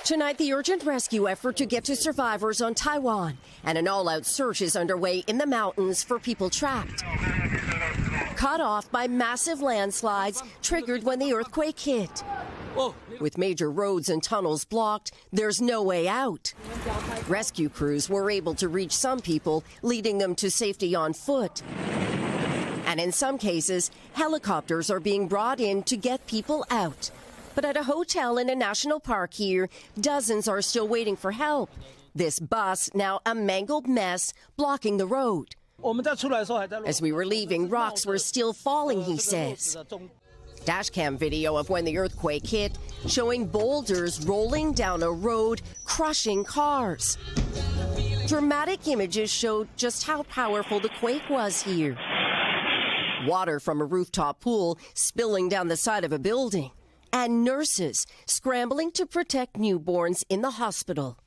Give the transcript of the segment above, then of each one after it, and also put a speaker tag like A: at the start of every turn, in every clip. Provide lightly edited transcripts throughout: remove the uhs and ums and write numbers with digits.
A: Tonight, the urgent rescue effort to get to survivors on Taiwan, and an all-out search is underway in the mountains for people trapped. Cut off by massive landslides triggered when the earthquake hit. With major roads and tunnels blocked, there's no way out. Rescue crews were able to reach some people, leading them to safety on foot. And in some cases, helicopters are being brought in to get people out. But at a hotel in a national park here, dozens are still waiting for help. This bus, now a mangled mess, blocking the road. As we were leaving, rocks were still falling, he says. Dashcam video of when the earthquake hit, showing boulders rolling down a road, crushing cars. Dramatic images showed just how powerful the quake was here. Water from a rooftop pool spilling down the side of a building. And nurses scrambling to protect newborns in the hospital.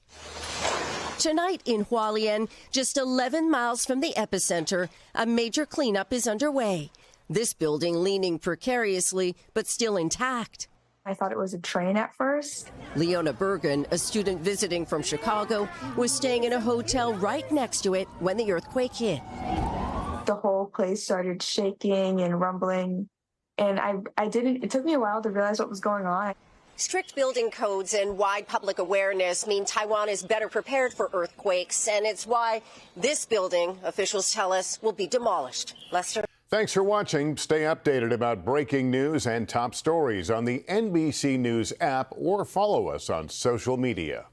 A: Tonight in Hualien, just 11 miles from the epicenter, a major cleanup is underway. This building leaning precariously, but still intact.
B: I thought it was a train at first.
A: Leona Bergen, a student visiting from Chicago, was staying in a hotel right next to it when the earthquake hit.
B: The whole place started shaking and rumbling. And it took me a while to realize what was going on.
A: Strict building codes and wide public awareness mean Taiwan is better prepared for earthquakes, and it's why this building, officials tell us, will be demolished. Lester?
C: Thanks for watching. Stay updated about breaking news and top stories on the NBC News app or follow us on social media.